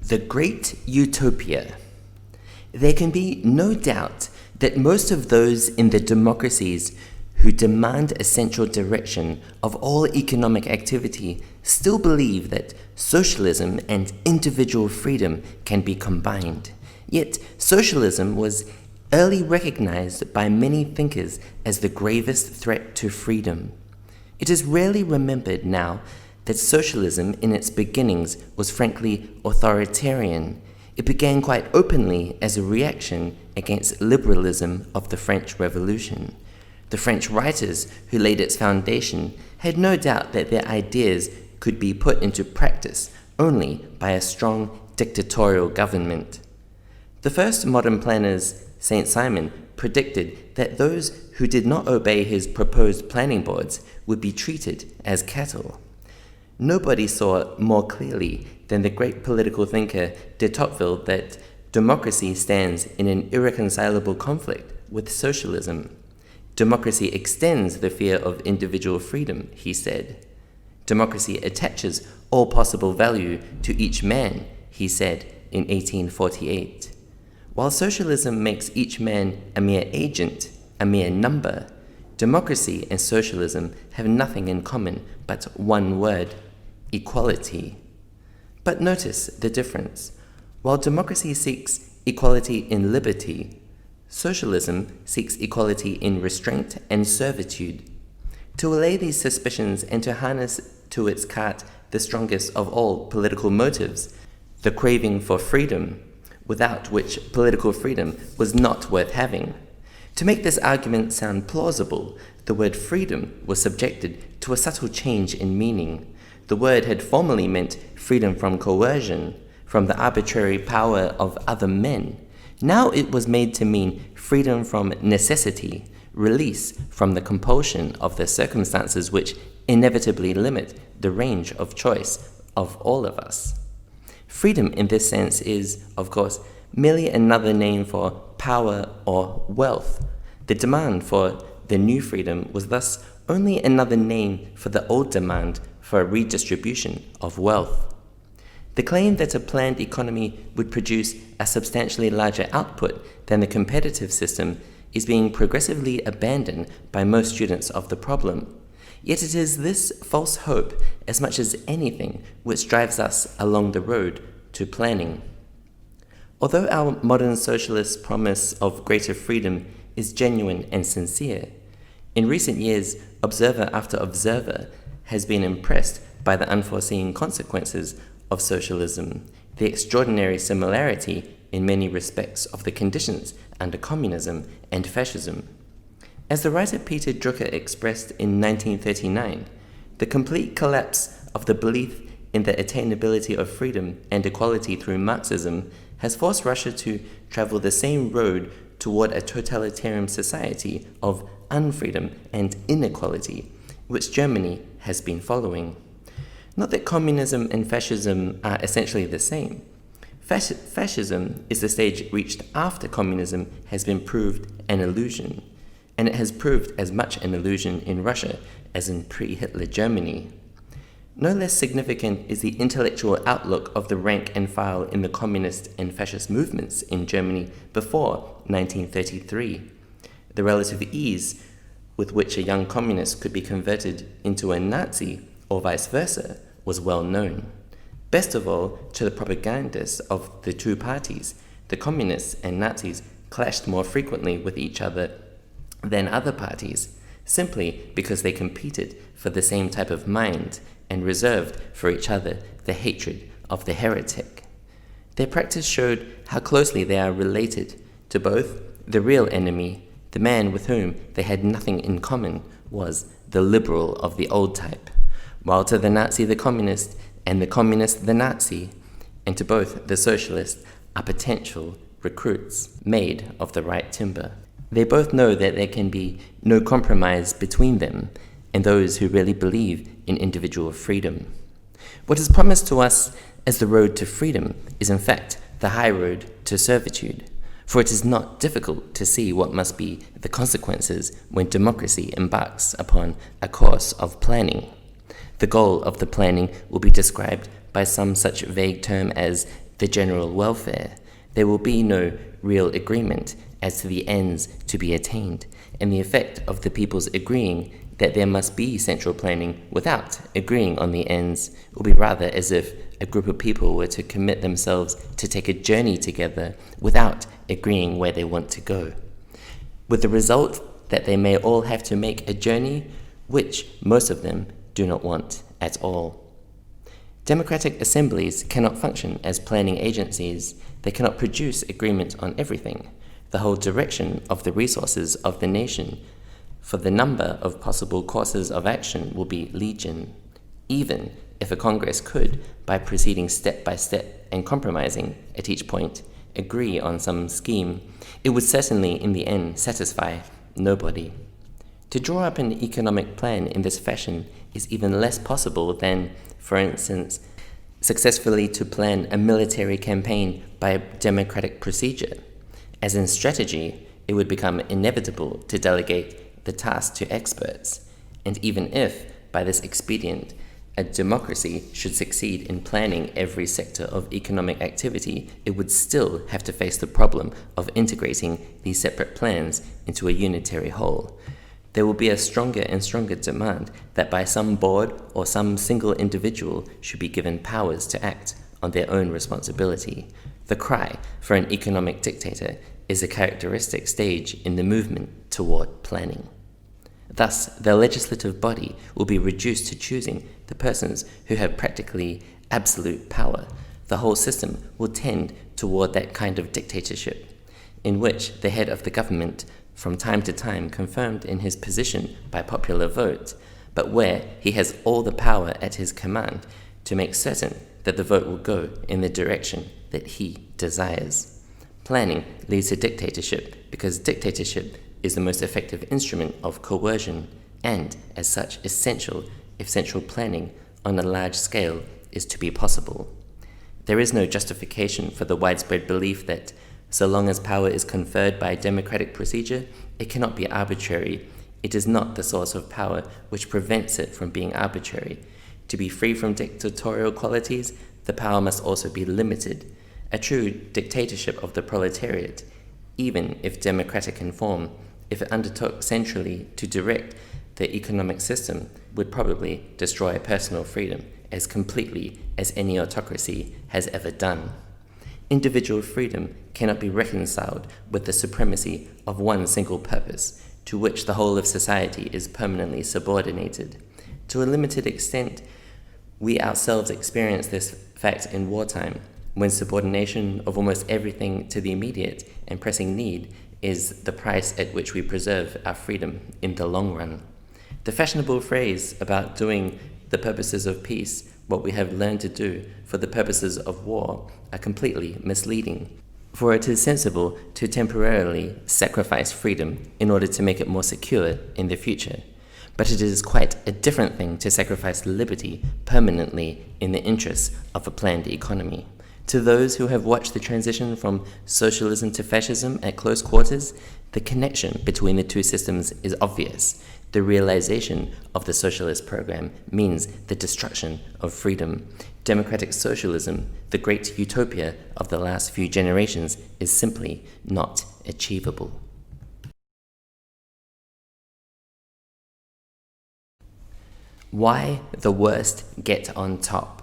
The Great Utopia. There can be no doubt that most of those in the democracies who demand a central direction of all economic activity still believe that socialism and individual freedom can be combined. Yet socialism was early recognized by many thinkers as the gravest threat to freedom. It is rarely remembered now that socialism in its beginnings was frankly authoritarian. It began quite openly as a reaction against liberalism of the French Revolution. The French writers who laid its foundation had no doubt that their ideas could be put into practice only by a strong dictatorial government. The first modern planners, Saint Simon, predicted that those who did not obey his proposed planning boards would be treated as cattle. Nobody saw more clearly than the great political thinker de Tocqueville that democracy stands in an irreconcilable conflict with socialism. Democracy extends the fear of individual freedom, he said. Democracy attaches all possible value to each man, he said in 1848. While socialism makes each man a mere agent, a mere number, democracy and socialism have nothing in common but one word: equality. But notice the difference. While democracy seeks equality in liberty, socialism seeks equality in restraint and servitude. To allay these suspicions and to harness to its cart the strongest of all political motives, the craving for freedom, without which political freedom was not worth having. To make this argument sound plausible, the word freedom was subjected to a subtle change in meaning. The word had formerly meant freedom from coercion, from the arbitrary power of other men. Now it was made to mean freedom from necessity, release from the compulsion of the circumstances which inevitably limit the range of choice of all of us. Freedom in this sense is, of course, merely another name for power or wealth. The demand for the new freedom was thus only another name for the old demand for a redistribution of wealth. The claim that a planned economy would produce a substantially larger output than the competitive system is being progressively abandoned by most students of the problem. Yet it is this false hope, as much as anything, which drives us along the road to planning. Although our modern socialist promise of greater freedom is genuine and sincere, in recent years, observer after observer has been impressed by the unforeseen consequences of socialism, the extraordinary similarity in many respects of the conditions under communism and fascism. As the writer Peter Drucker expressed in 1939, the complete collapse of the belief in the attainability of freedom and equality through Marxism has forced Russia to travel the same road toward a totalitarian society of unfreedom and inequality, which Germany has been following. Not that communism and fascism are essentially the same. Fascism is the stage reached after communism has been proved an illusion, and it has proved as much an illusion in Russia as in pre-Hitler Germany. No less significant is the intellectual outlook of the rank and file in the communist and fascist movements in Germany before 1933. The relative ease with which a young communist could be converted into a Nazi, or vice versa, was well known. Best of all, to the propagandists of the two parties, the communists and Nazis clashed more frequently with each other than other parties, simply because they competed for the same type of mind and reserved for each other the hatred of the heretic. Their practice showed how closely they are related to both the real enemy. The man with whom they had nothing in common was the liberal of the old type, while to the Nazi the communist, and the communist the Nazi, and to both the socialist are potential recruits made of the right timber. They both know that there can be no compromise between them and those who really believe in individual freedom. What is promised to us as the road to freedom is in fact the high road to servitude. For it is not difficult to see what must be the consequences when democracy embarks upon a course of planning. The goal of the planning will be described by some such vague term as the general welfare, there will be no real agreement as to the ends to be attained, and the effect of the people's agreeing that there must be central planning without agreeing on the ends will be rather as if a group of people were to commit themselves to take a journey together without agreeing where they want to go, with the result that they may all have to make a journey which most of them do not want at all. Democratic assemblies cannot function as planning agencies. They cannot produce agreement on everything, the whole direction of the resources of the nation, for the number of possible courses of action will be legion. Even if a Congress could, by proceeding step by step and compromising at each point, agree on some scheme, it would certainly in the end satisfy nobody. To draw up an economic plan in this fashion is even less possible than, for instance, successfully to plan a military campaign by democratic procedure. As in strategy, it would become inevitable to delegate the task to experts, and even if, by this expedient, a democracy should succeed in planning every sector of economic activity, it would still have to face the problem of integrating these separate plans into a unitary whole. There will be a stronger and stronger demand that by some board or some single individual should be given powers to act on their own responsibility. The cry for an economic dictator is a characteristic stage in the movement toward planning. Thus, the legislative body will be reduced to choosing the persons who have practically absolute power. The whole system will tend toward that kind of dictatorship, in which the head of the government, from time to time confirmed in his position by popular vote, but where he has all the power at his command to make certain that the vote will go in the direction that he desires. Planning leads to dictatorship because dictatorship is the most effective instrument of coercion and, as such, essential if central planning on a large scale is to be possible. There is no justification for the widespread belief that, so long as power is conferred by democratic procedure, it cannot be arbitrary. It is not the source of power which prevents it from being arbitrary. To be free from dictatorial qualities, the power must also be limited. A true dictatorship of the proletariat, even if democratic in form, if it undertook centrally to direct the economic system, would probably destroy personal freedom as completely as any autocracy has ever done. Individual freedom cannot be reconciled with the supremacy of one single purpose, to which the whole of society is permanently subordinated. To a limited extent, we ourselves experience this fact in wartime, when subordination of almost everything to the immediate and pressing need is the price at which we preserve our freedom in the long run. The fashionable phrase about doing the purposes of peace what we have learned to do for the purposes of war are completely misleading, for it is sensible to temporarily sacrifice freedom in order to make it more secure in the future. But it is quite a different thing to sacrifice liberty permanently in the interests of a planned economy. To those who have watched the transition from socialism to fascism at close quarters, the connection between the two systems is obvious. The realization of the socialist program means the destruction of freedom. Democratic socialism, the great utopia of the last few generations, is simply not achievable. Why the worst get on top?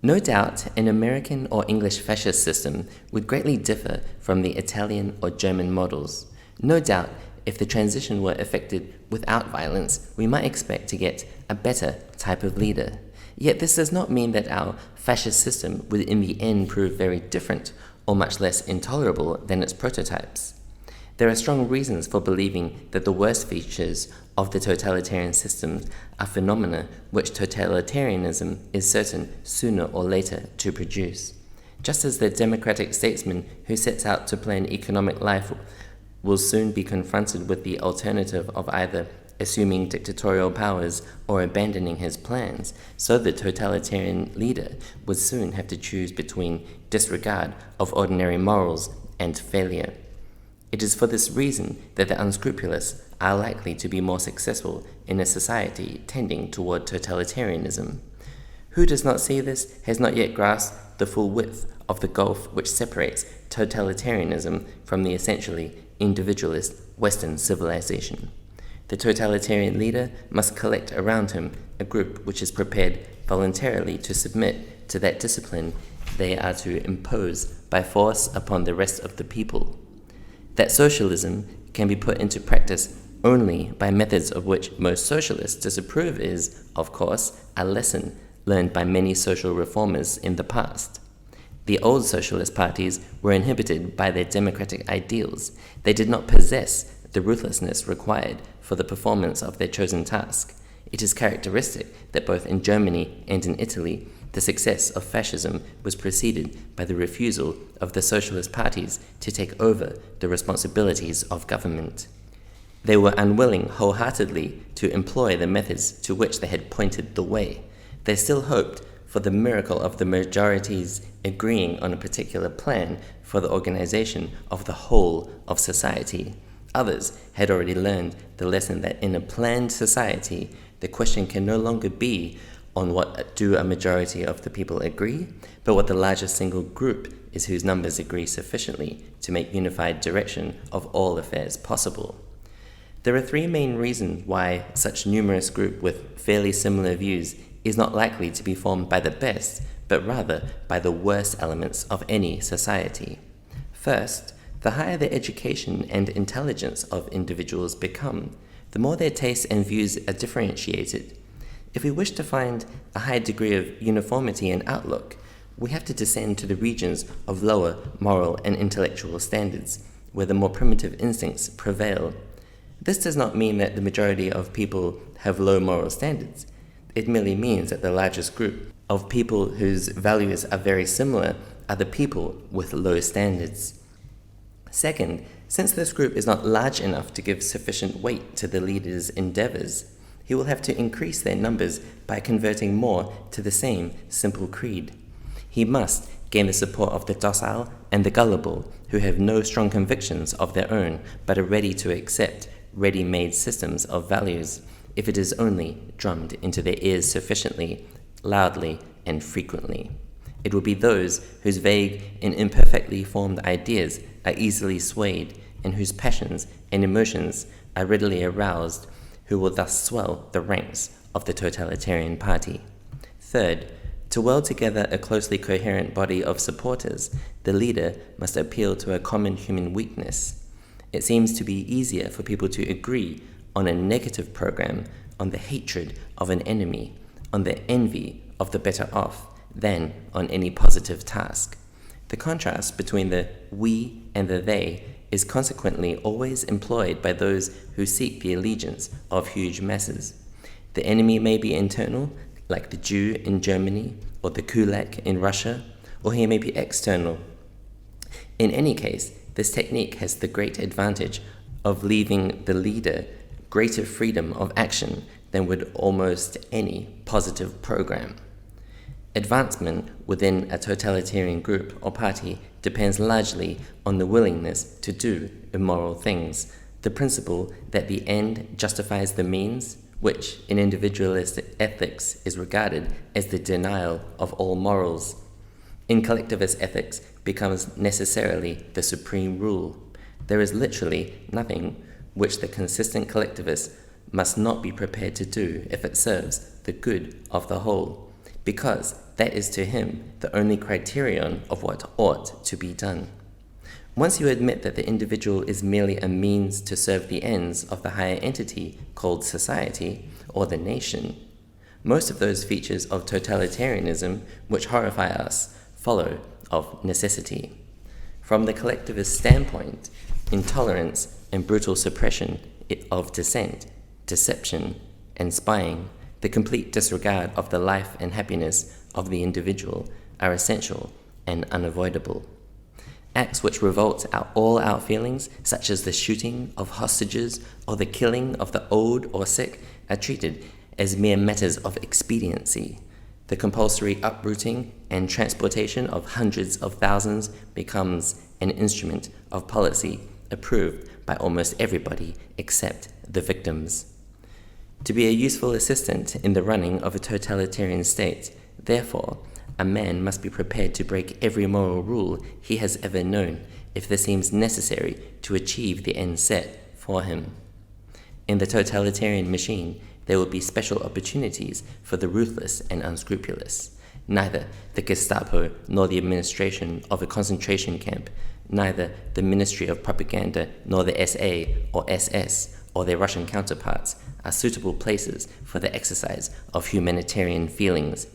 No doubt, an American or English fascist system would greatly differ from the Italian or German models. No doubt, if the transition were effected without violence, we might expect to get a better type of leader. Yet this does not mean that our fascist system would in the end prove very different or much less intolerable than its prototypes. There are strong reasons for believing that the worst features of the totalitarian systems are phenomena which totalitarianism is certain sooner or later to produce. Just as the democratic statesman who sets out to plan economic life will soon be confronted with the alternative of either assuming dictatorial powers or abandoning his plans, so the totalitarian leader would soon have to choose between disregard of ordinary morals and failure. It is for this reason that the unscrupulous are likely to be more successful in a society tending toward totalitarianism. Who does not see this has not yet grasped the full width of the gulf which separates totalitarianism from the essentially individualist Western civilization. The totalitarian leader must collect around him a group which is prepared voluntarily to submit to that discipline they are to impose by force upon the rest of the people. That socialism can be put into practice only by methods of which most socialists disapprove is, of course, a lesson learned by many social reformers in the past. The old socialist parties were inhibited by their democratic ideals. They did not possess the ruthlessness required for the performance of their chosen task. It is characteristic that both in Germany and in Italy, the success of fascism was preceded by the refusal of the socialist parties to take over the responsibilities of government. They were unwilling wholeheartedly to employ the methods to which they had pointed the way. They still hoped for the miracle of the majorities agreeing on a particular plan for the organization of the whole of society. Others had already learned the lesson that in a planned society, the question can no longer be on what do a majority of the people agree, but what the largest single group is whose numbers agree sufficiently to make unified direction of all affairs possible. There are three main reasons why such numerous group with fairly similar views is not likely to be formed by the best, but rather by the worst elements of any society. First, the higher the education and intelligence of individuals become, the more their tastes and views are differentiated. If we wish to find a high degree of uniformity in outlook, we have to descend to the regions of lower moral and intellectual standards, where the more primitive instincts prevail. This does not mean that the majority of people have low moral standards. It merely means that the largest group of people whose values are very similar are the people with low standards. Second, since this group is not large enough to give sufficient weight to the leader's endeavors, he will have to increase their numbers by converting more to the same simple creed. He must gain the support of the docile and the gullible, who have no strong convictions of their own, but are ready to accept ready-made systems of values, if it is only drummed into their ears sufficiently, loudly, and frequently. It will be those whose vague and imperfectly formed ideas are easily swayed, and whose passions and emotions are readily aroused, who will thus swell the ranks of the totalitarian party. Third, to weld together a closely coherent body of supporters, the leader must appeal to a common human weakness. It seems to be easier for people to agree on a negative program, on the hatred of an enemy, on the envy of the better off, than on any positive task. The contrast between the we and the they is consequently always employed by those who seek the allegiance of huge masses. The enemy may be internal, like the Jew in Germany, or the kulak in Russia, or he may be external. In any case, this technique has the great advantage of leaving the leader greater freedom of action than would almost any positive program. Advancement within a totalitarian group or party depends largely on the willingness to do immoral things, the principle that the end justifies the means, which in individualistic ethics is regarded as the denial of all morals. In collectivist ethics becomes necessarily the supreme rule. There is literally nothing which the consistent collectivist must not be prepared to do if it serves the good of the whole, because that is to him the only criterion of what ought to be done. Once you admit that the individual is merely a means to serve the ends of the higher entity called society or the nation, most of those features of totalitarianism which horrify us follow of necessity. From the collectivist standpoint, intolerance and brutal suppression of dissent, deception, and spying, the complete disregard of the life and happiness of the individual are essential and unavoidable. Acts which revolt all our feelings, such as the shooting of hostages or the killing of the old or sick, are treated as mere matters of expediency. The compulsory uprooting and transportation of hundreds of thousands becomes an instrument of policy approved by almost everybody except the victims. To be a useful assistant in the running of a totalitarian state, therefore, a man must be prepared to break every moral rule he has ever known if this seems necessary to achieve the end set for him. In the totalitarian machine, there will be special opportunities for the ruthless and unscrupulous. Neither the Gestapo nor the administration of a concentration camp, neither the Ministry of Propaganda nor the SA or SS or their Russian counterparts are suitable places for the exercise of humanitarian feelings.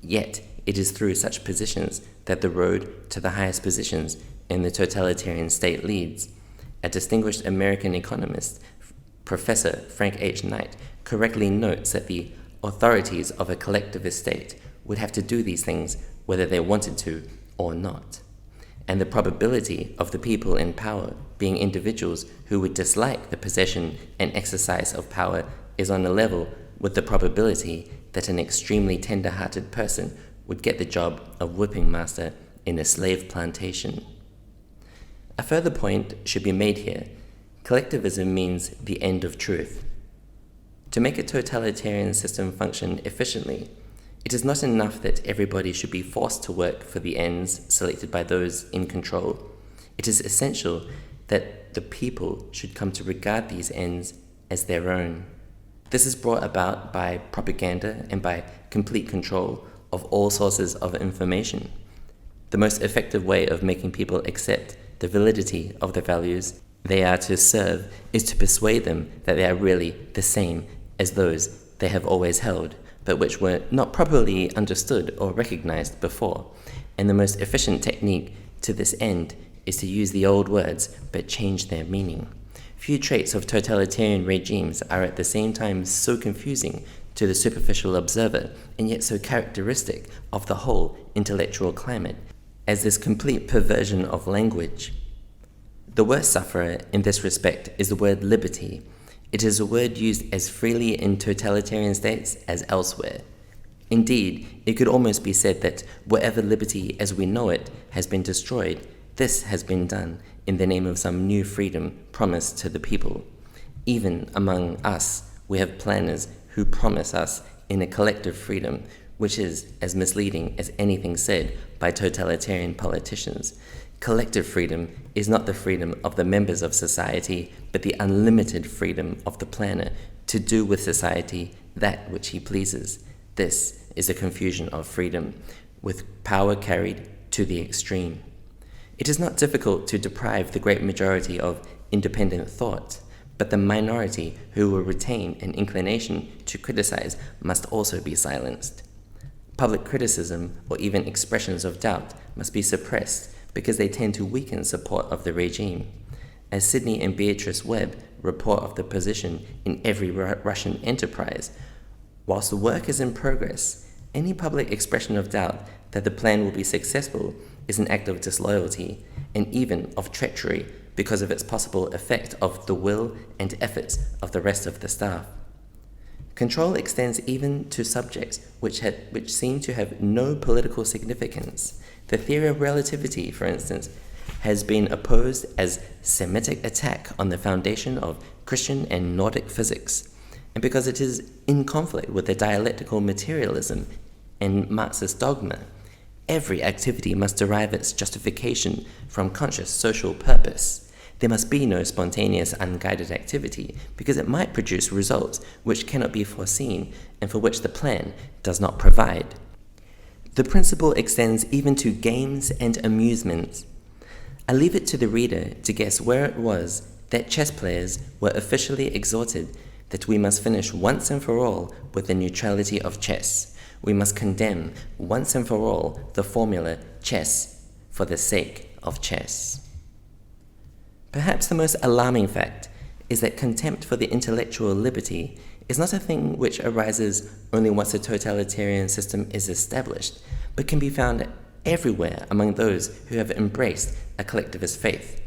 Yet it is through such positions that the road to the highest positions in the totalitarian state leads. A distinguished American economist, Professor Frank H. Knight, correctly notes that the authorities of a collectivist state would have to do these things whether they wanted to or not. And the probability of the people in power being individuals who would dislike the possession and exercise of power is on a level with the probability that an extremely tender-hearted person would get the job of whipping master in a slave plantation. A further point should be made here. Collectivism means the end of truth. To make a totalitarian system function efficiently, it is not enough that everybody should be forced to work for the ends selected by those in control. It is essential that the people should come to regard these ends as their own. This is brought about by propaganda and by complete control of all sources of information. The most effective way of making people accept the validity of the values they are to serve is to persuade them that they are really the same as those they have always held, but which were not properly understood or recognized before. And the most efficient technique to this end is to use the old words but change their meaning. Few traits of totalitarian regimes are at the same time so confusing to the superficial observer and yet so characteristic of the whole intellectual climate as this complete perversion of language. The worst sufferer in this respect is the word liberty. It is a word used as freely in totalitarian states as elsewhere. Indeed, it could almost be said that wherever liberty as we know it has been destroyed, this has been done in the name of some new freedom promised to the people. Even among us, we have planners who promise us in a collective freedom, which is as misleading as anything said by totalitarian politicians. Collective freedom is not the freedom of the members of society, but the unlimited freedom of the planner to do with society that which he pleases. This is a confusion of freedom, with power carried to the extreme. It is not difficult to deprive the great majority of independent thought, but the minority who will retain an inclination to criticize must also be silenced. Public criticism or even expressions of doubt must be suppressed because they tend to weaken support of the regime. As Sidney and Beatrice Webb report of the position in every Russian enterprise, whilst the work is in progress, any public expression of doubt that the plan will be successful is an act of disloyalty and even of treachery because of its possible effect of the will and efforts of the rest of the staff. Control extends even to subjects which seem to have no political significance. The theory of relativity, for instance, has been opposed as Semitic attack on the foundation of Christian and Nordic physics, and because it is in conflict with the dialectical materialism and Marxist dogma. Every activity must derive its justification from conscious social purpose. There must be no spontaneous, unguided activity, because it might produce results which cannot be foreseen and for which the plan does not provide. The principle extends even to games and amusements. I leave it to the reader to guess where it was that chess players were officially exhorted that we must finish once and for all with the neutrality of chess. We must condemn once and for all the formula chess for the sake of chess. Perhaps the most alarming fact is that contempt for the intellectual liberty is not a thing which arises only once a totalitarian system is established, but can be found everywhere among those who have embraced a collectivist faith.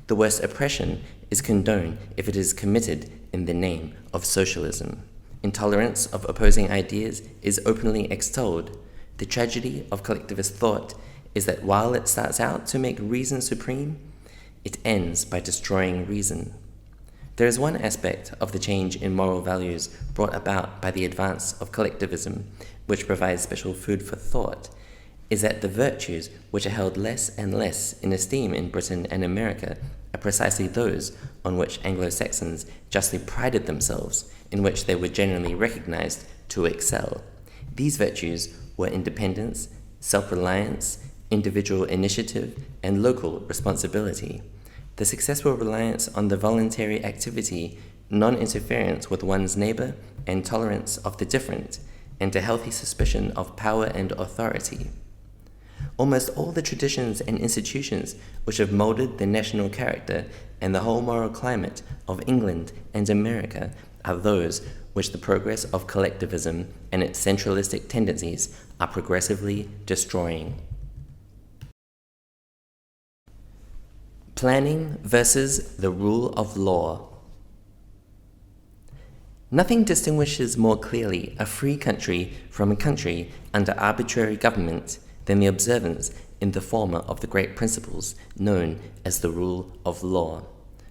The worst oppression is condoned if it is committed in the name of socialism. Intolerance of opposing ideas is openly extolled. The tragedy of collectivist thought is that while it starts out to make reason supreme, it ends by destroying reason. There is one aspect of the change in moral values brought about by the advance of collectivism which provides special food for thought, is that the virtues which are held less and less in esteem in Britain and America are precisely those on which Anglo-Saxons justly prided themselves, in which they were generally recognized to excel. These virtues were independence, self-reliance, individual initiative, and local responsibility. The successful reliance on the voluntary activity, non-interference with one's neighbor, and tolerance of the different, and a healthy suspicion of power and authority. Almost all the traditions and institutions which have molded the national character and the whole moral climate of England and America are those which the progress of collectivism and its centralistic tendencies are progressively destroying. Planning versus the rule of law. Nothing distinguishes more clearly a free country from a country under arbitrary government than the observance in the former of the great principles known as the rule of law.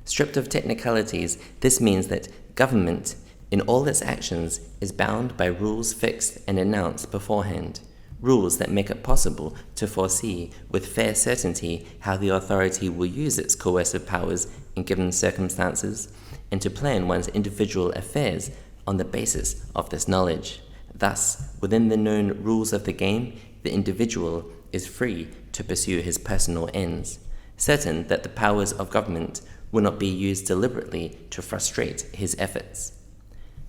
Stripped of technicalities, this means that government, in all its actions, is bound by rules fixed and announced beforehand, rules that make it possible to foresee with fair certainty how the authority will use its coercive powers in given circumstances, and to plan one's individual affairs on the basis of this knowledge. Thus, within the known rules of the game, the individual is free to pursue his personal ends, certain that the powers of government will not be used deliberately to frustrate his efforts.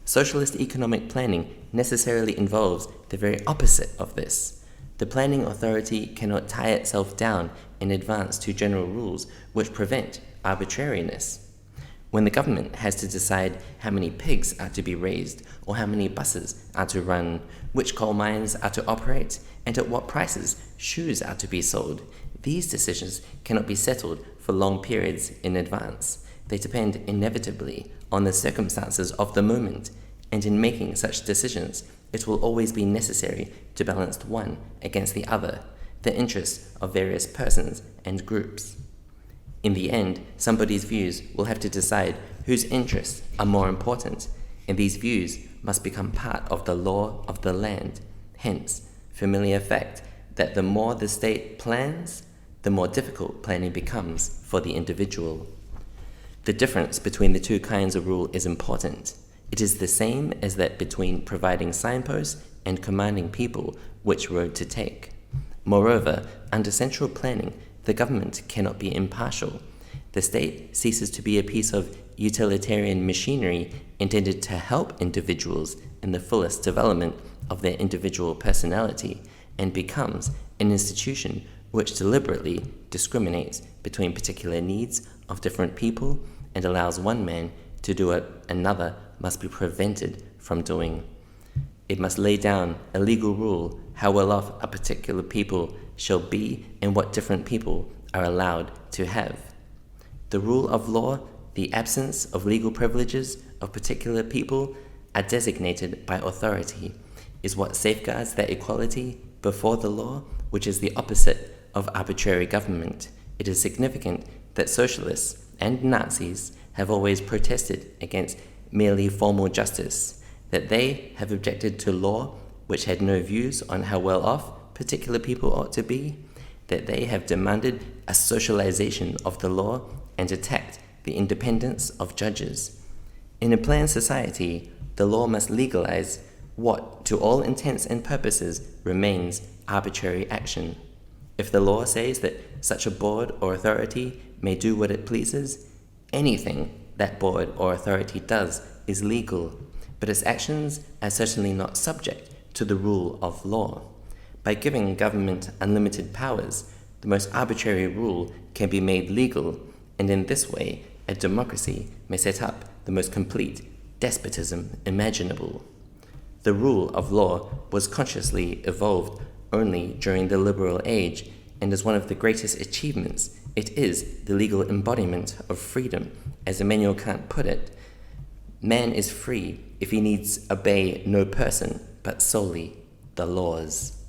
Socialist economic planning necessarily involves the very opposite of this. The planning authority cannot tie itself down in advance to general rules which prevent arbitrariness. When the government has to decide how many pigs are to be raised, or how many buses are to run, which coal mines are to operate, and at what prices shoes are to be sold, these decisions cannot be settled for long periods in advance. They depend inevitably on the circumstances of the moment, and in making such decisions, it will always be necessary to balance one against the other, the interests of various persons and groups. In the end, somebody's views will have to decide whose interests are more important, and these views must become part of the law of the land. Hence, familiar fact that the more the state plans, the more difficult planning becomes for the individual. The difference between the two kinds of rule is important. It is the same as that between providing signposts and commanding people which road to take. Moreover, under central planning, the government cannot be impartial. The state ceases to be a piece of utilitarian machinery intended to help individuals in the fullest development of their individual personality, and becomes an institution which deliberately discriminates between particular needs of different people and allows one man to do what another must be prevented from doing. It must lay down a legal rule how well off a particular people shall be and what different people are allowed to have. The rule of law, the absence of legal privileges of particular people, are designated by authority, is what safeguards that equality before the law, which is the opposite of arbitrary government. It is significant that socialists and Nazis have always protested against merely formal justice, that they have objected to law which had no views on how well off particular people ought to be, that they have demanded a socialization of the law and attacked the independence of judges. In a planned society, the law must legalize what, to all intents and purposes, remains arbitrary action. If the law says that such a board or authority may do what it pleases, anything that board or authority does is legal, but its actions are certainly not subject to the rule of law. By giving government unlimited powers, the most arbitrary rule can be made legal, and in this way, a democracy may set up the most complete despotism imaginable. The rule of law was consciously evolved only during the liberal age, and as one of the greatest achievements, it is the legal embodiment of freedom. As Immanuel Kant put it, man is free if he needs obey no person, but solely the laws.